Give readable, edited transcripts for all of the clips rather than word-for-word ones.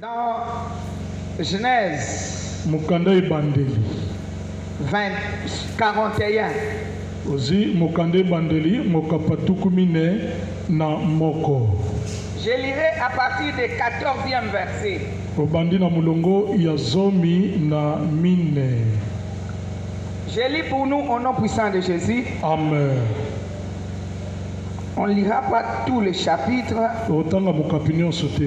Dans Genèse Mukanda Bandeli 41, Ozi Mukanda Bandeli Mokapatukumine na Moko. je lirai à partir du 14e verset. Obandi na mulongo ya zomi na mine. Je lis pour nous au nom puissant de Jésus. Amen. On ne lira pas tous les chapitres, Otanga mukapinyo sote.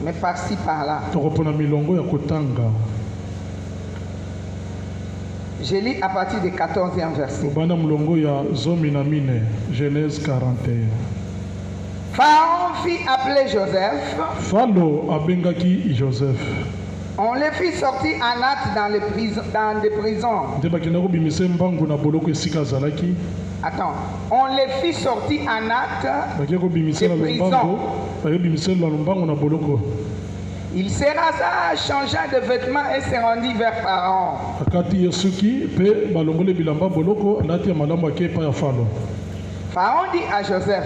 mais par-ci par-là. Tokopona milongo ya kotanga. Je lis à partir du 14e verset. Obanda mulongo ya zomi na mine. Genèse 41. Pharaon fit appeler Joseph. Falo abengaki Joseph. On les fit sortir en hâte dans les prisons. Nde bakenda kobimise mbangu na boloko esika azalaki. Attends, on les fit sortir en hâte Bakia kobimise na des lombango. prisons. Bakia bimise na lombango na boloko. Il se rasa, changea de vêtements et se rendit vers Pharaon. Akati yesuki pe balongole bilamba boloko alati ya malamu ake epai ya Falo. Pharaon dit à Joseph,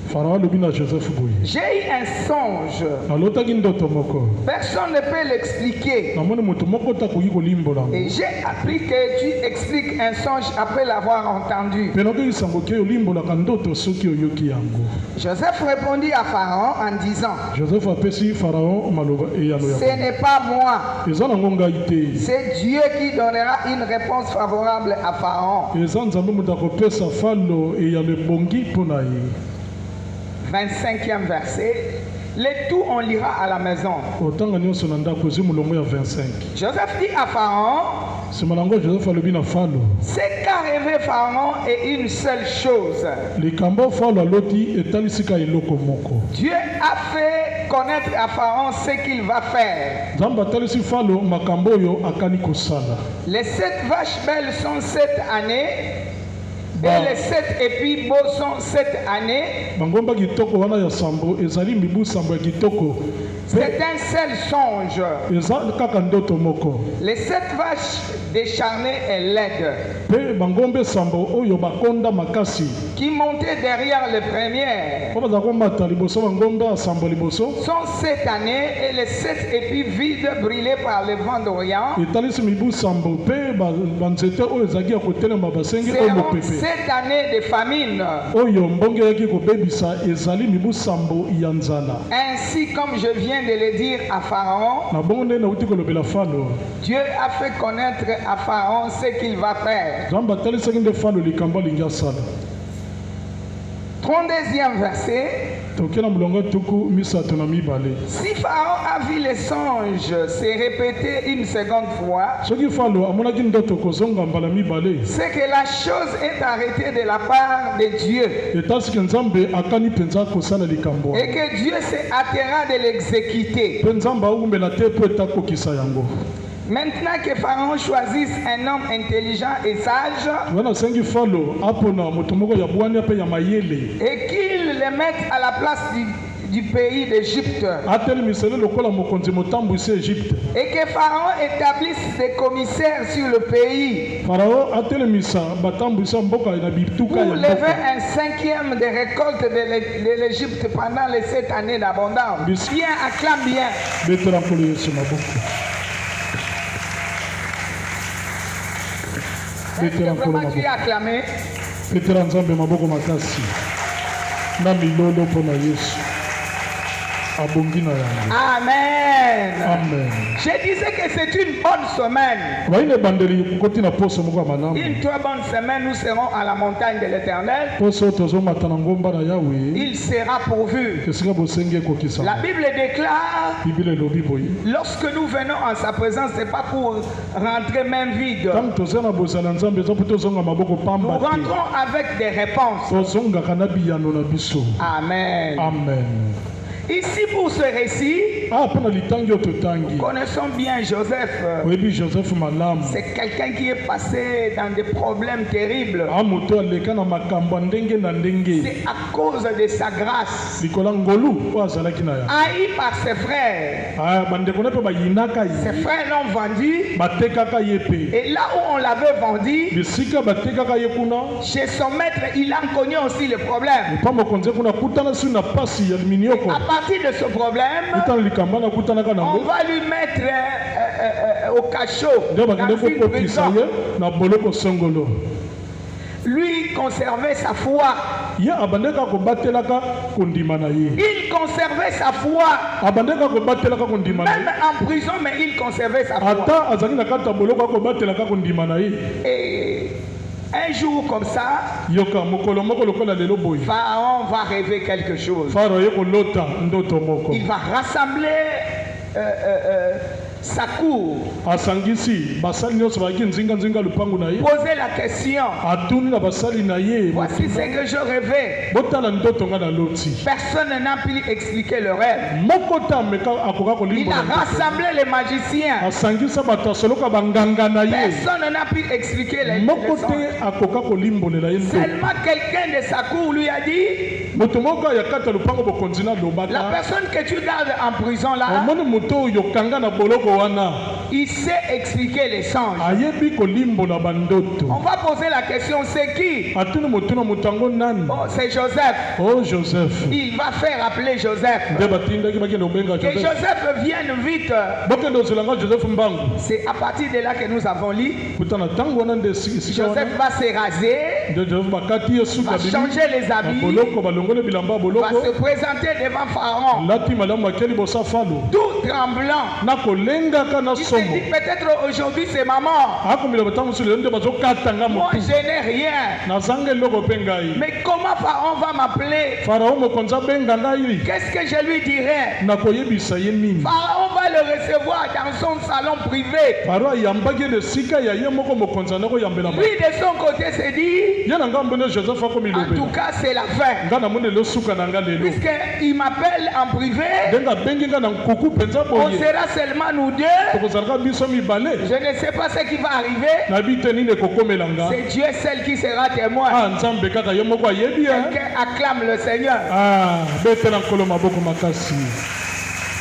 Farao alobi na Joseph boye. j'ai eu un songe. Nalotaki ndoto moko. Personne ne peut l'expliquer. Namoni moto moko takoki kolimbola yango. Et j'ai appris que tu expliques un songe après l'avoir entendu. Pe nakoki sango ke olimbolaka ndoto soki oyoki yango. Joseph répondit à Pharaon en disant, Joseph apesi Farao maloba eyano ce yango. n'est pas moi, Eza nango ngai te. c'est Dieu qui donnera une réponse favorable à Pharaon. Eza nzambe moto akopesa Falo eyano ebongi mpo na ye. 25e verset. Les tout on lira à la maison. Otanga nyonso na ndako ezi molongo ya 25. Joseph dit à Pharaon, Nsima nango Joseph alobi na Falo. ce qu'a rêvé Pharaon est une seule chose. Likambo Falo aloti etalisika eloko moko. Dieu a fait connaître à Pharaon ce qu'il va faire. Nzambe atalisi Falo makambo oyo akani kosala. Les 7 vaches belles sont 7 années. Et Bah. les 7 épis beaux sont 7 années. Bangomba kitoko wana ya sambo ezali mibu sambo ya kitoko. C'est un seul songe. Eza kaka ndoto moko. Les 7 vaches décharnées et laides Pe bangombe sambo oyo bakonda makasi. qui montaient derrière les premières Po baza komata liboso bangombe ya sambo liboso. sont 7 années et les 7 épis vides brûlés par le vent d'Orient Etalisi mibu sambo pe banzete oyo ezaki ya kotelema basengi oyo seront mopepe. 7 années de famine. Oyo mbonge yaki kobebisa ezali mibu sambo ya nzala. Ainsi comme je viens de le dire à Pharaon, Na bongo nde nauti kolobela Falo. Dieu a fait connaître à Pharaon ce qu'il va faire. Nzambe atalisaki nde Falo likambo alingi asala. 32e verset. Toke na mulongo tuku misato na mibale. Si Pharaon a vu les songes se répéter une seconde fois, Soki Falo amonaki ndoto kozonga mbala mibale. c'est que la chose est arrêtée de la part de Dieu Etasiki Nzambe akani penza kosala likambo. et que Dieu se hâtera de l'exécuter. Pe Nzambe aumbela te po etakokisa yango. Maintenant que Pharaon choisisse un homme intelligent et sage Wana sengi Falo apona moto moko ya bwani pe ya mayele. et qu'il le mette à la place du pays d'Égypte Ateli misele lokola mokonzi motambu isi Egypte. et que Pharaon établisse des commissaires sur le pays Farao atelemisa batambu isi mboka na bituka pour ya lever mboka. un 5e des récoltes de l'Égypte pendant les 7 années d'abondance. Bis- Bien, acclame bien. Betela nkolo Yesu maboko. Betela nkolo Vraiment, tu es maboko. acclamé. Betela Nzambe maboko makasi. Na milolo mpo na Yesu. Abongi na yango. Amen. Amen. Je disais que c'est une bonne semaine. Baine bandeli koti na poso moko ya malamu. Une très bonne semaine, nous serons à la montagne de l'Éternel. Poso tozomata na ngomba na Yawe. Il sera pourvu. Esika bosenge ekokisa. La Bible déclare, Bibele elobi boye. lorsque nous venons en sa présence, ce n'est pas pour rentrer main vide. Ntango toza na bozala Nzambe eza po tozonga maboko Nous pamba te. rentrons avec des réponses. Tozongaka na biyano na biso. Amen. Amen. Ici, pour ce récit, Ah, mpo na litangi oyo totangi. connaissons bien Joseph. Oyebi Joseph malamu. C'est quelqu'un qui est passé dans des problèmes terribles. Ah, moto aleka na makambo ya ndenge na ndenge. C'est à cause de sa grâce. Likola ngolu po azalaki na ya. Haï par ses frères. Ah, bandeko na mpe bayinaka Ses ye. frères l'ont vendu. Batekaka ye pe. Et là où on l'avait vendu, Bisika batekaka ye kuna. chez son maître, il a connu aussi le problème. Pa mokonzi kuna kutana si na pasi ya minioko. À partir de ce problème, on va lui mettre au cachot dans une prison. Lui conservait sa foi. Il conservait sa foi. Même en prison, mais il conservait sa foi. Et un jour comme ça, Pharaon va rêver quelque chose. Il va rassembler sa cour. Poser la question. Voici ce que je rêvais. Personne n'a pu expliquer le rêve. Il a rassemblé les magiciens. Personne n'a pu expliquer les sons. Seulement quelqu'un de sa cour lui a dit, la personne que tu gardes en prison là, il sait expliquer les songes. On va poser la question, c'est qui? Oh, c'est Joseph. Oh, Joseph. Il va faire appeler Joseph. Que Joseph vienne vite. C'est à partir de là que nous avons lu. Joseph va se raser, va changer les habits, va se présenter devant Pharaon, tout tremblant. Il s'est dit, peut-être aujourd'hui c'est maman. Moi je n'ai rien. Mais comment Pharaon va m'appeler? Qu'est-ce que je lui dirai? Pharaon va le recevoir dans son salon privé. Lui de son côté s'est dit, en tout cas c'est la fin. Puisqu'il m'appelle en privé, on sera seulement nous deux. Je ne sais pas ce qui va arriver. C'est Dieu seul qui sera témoin. Quelqu'un acclame le Seigneur.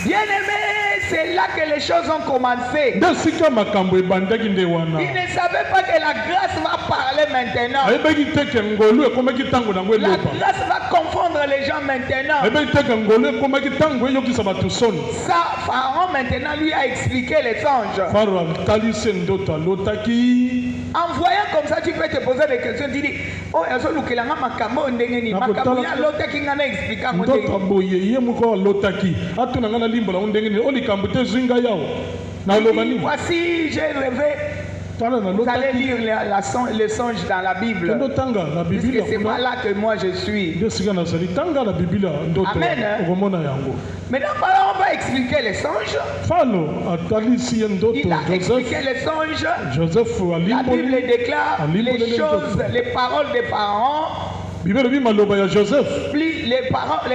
Bien-aimé, c'est là que les choses ont commencé. Il ne savait pas que la grâce va parler maintenant. La grâce va confondre les gens maintenant. Ça, Pharaon maintenant lui a expliqué les songes. En voyant comme ça, tu peux te poser des questions. Tu dis, oh, il y a ce qui est là, voici, j'ai rêvé. Vous allez lire les songes dans la Bible. Puisque c'est pas là que moi je suis. Amen. Maintenant, on va expliquer les songes. Il a expliqué les songes. La Bible déclare les choses, les paroles des parents. Les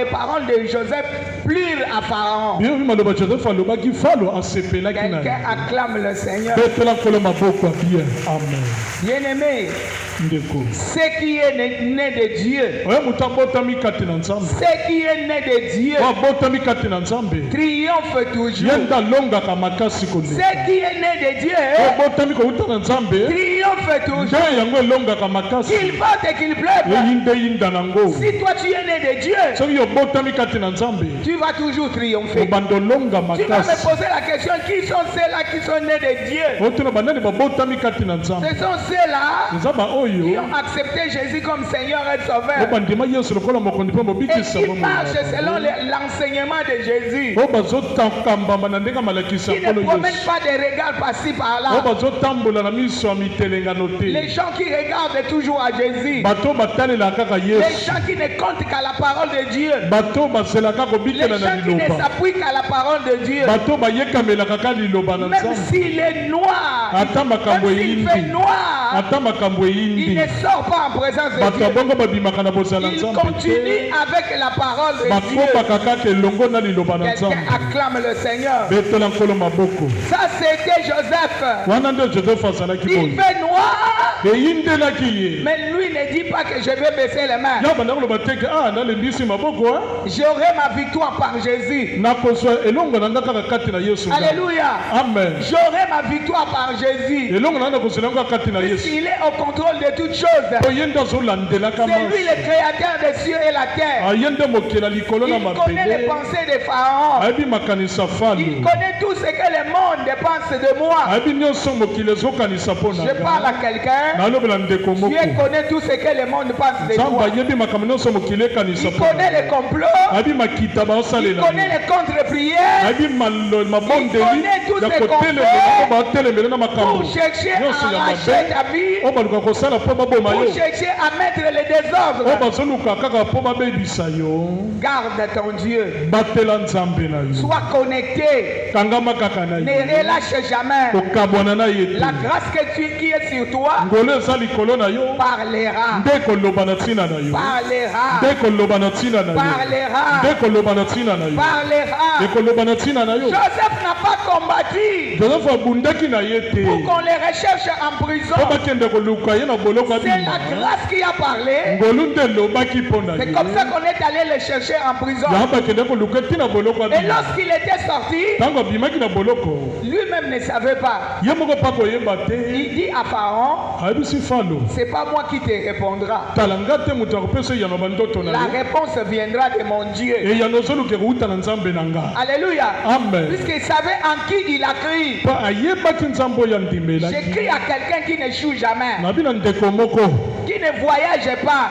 paroles de Joseph plurent à Pharaon. Quelqu'un acclame le Seigneur. Bien-aimé, ce qui est né de Dieu, ce qui est né de Dieu triomphe toujours. Ce qui est né de Dieu triomphe toujours. Qu'il vente et qu'il pleuve. Si toi tu es né de Dieu, tu vas toujours triompher. Tu vas me poser la question, qui sont ceux-là qui sont nés de Dieu? Ce sont ceux-là qui ont accepté Jésus comme Seigneur et Sauveur. Et qui marchent selon l'enseignement de Jésus. Qui ne promènent pas des regards par-ci par-là. Les gens qui regardent toujours à Jésus. Les gens qui ne comptent qu'à la parole de Dieu. Les gens qui ne s'appuient qu'à la parole de Dieu. Même s'il est noir, même s'il fait noir, il ne sort pas en présence de Dieu. Il continue avec la parole de Dieu. Quelqu'un acclame le Seigneur. Ça c'était Joseph. Il fait noir. Mais lui ne dit pas que je vais baisser les mains. J'aurai ma victoire par Jésus. Alléluia. Amen. J'aurai ma victoire par Jésus. Il est au contrôle de toutes choses. C'est lui le créateur des cieux et la terre. Il connaît les pensées des pharaons. Il connaît tout ce que le monde pense de moi. Je parle à quelqu'un. Dieu connaît tout ce que le monde pense de moi. Il connaît les complots. Il connaît les contre-prières. Il connaît tous ces complots pour chercher à arracher ta vie, pour chercher à mettre le désordre. Garde ton Dieu. Sois connecté. Ne relâche jamais. La grâce qui est sur toi parlera. Joseph n'a pas combattu pour qu'on les recherche en prison. C'est la grâce qui a parlé. C'est comme ça qu'on est allé le chercher en prison. Et lorsqu'il était sorti, lui-même ne savait pas. Il dit à Pharaon, c'est pas moi qui te répondra. La réponse viendra de mon Dieu. Alléluia. Amen. Puisqu'il savait en qui il a crié. J'écris à quelqu'un qui n'échoue jamais, qui ne voyage pas.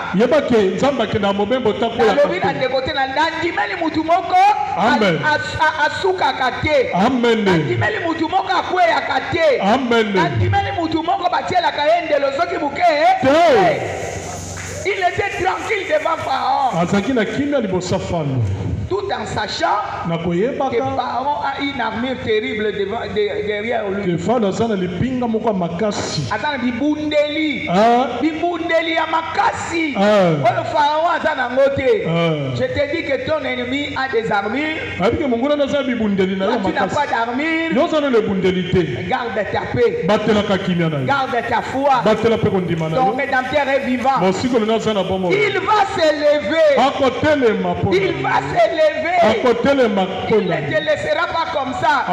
Amen. Il était tranquille devant Pharaon, tout en sachant que Pharaon a une armure terrible derrière lui. Attends, bibundeli ya makasi. Pharaon je te dis que ton ennemi a des armures. Tu n'as pas d'armure. Garde ta paix. Garde ta foi. Ton Rédempteur est vivant. Il va s'élever. Il va s'élever. Il ne te laissera pas comme ça.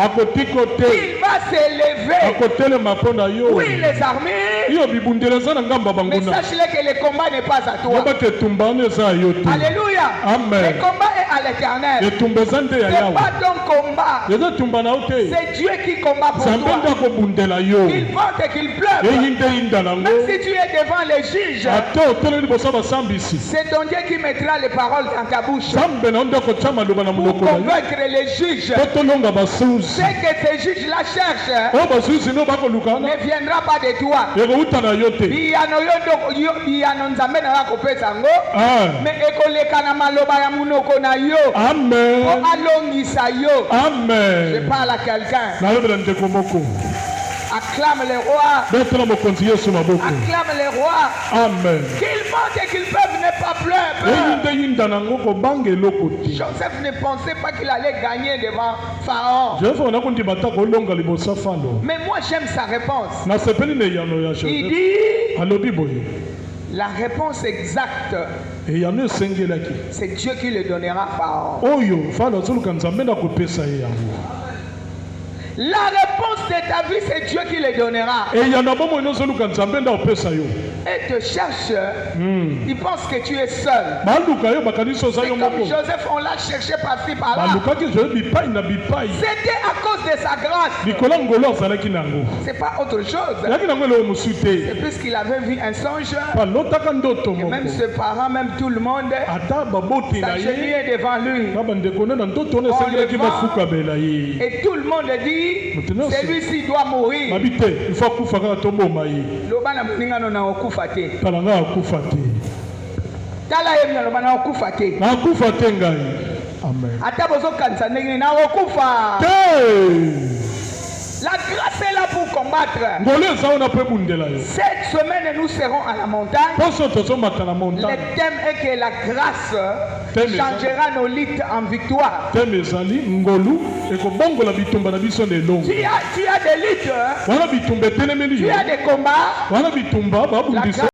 Il va s'élever. Oui, les armées. Mais sache-le que le combat n'est pas à toi. Alléluia. Amen. Le combat est à l'éternel. Ce n'est pas ton combat. C'est Dieu qui combat pour toi. Qu'il vente et qu'il pleuve. Même si tu es devant les juges, c'est ton Dieu qui mettra les paroles dans ta bouche pour convaincre les juges. C'est que ces juges-là cherchent ne viendra pas de toi. Mais je parle à quelqu'un. Acclame les rois. Acclame les rois. Amen. Qu'ils mentent et qu'ils peuvent ne pas pleurer. Joseph ne pensait pas qu'il allait gagner devant Pharaon. Mais moi j'aime sa réponse. Il dit la réponse exacte. C'est Dieu qui le donnera à Pharaon. La réponse de ta vie, c'est Dieu qui le donnera. Et te cherche, il pense que tu es seul. C'est comme Joseph, on l'a cherché par-ci par-là. C'était à cause de sa grâce. C'est pas autre chose. C'est puisqu'il avait vu un songe. Et même ses parents, même tout le monde s'agenouillait devant lui. Et tout le monde dit, celui-ci doit mourir. La grâce est là pour combattre. combattre. Cette semaine, nous serons à la montagne. Le thème est que la grâce changera nos luttes en victoire. Tu as des luttes. Tu as des combats. La grâce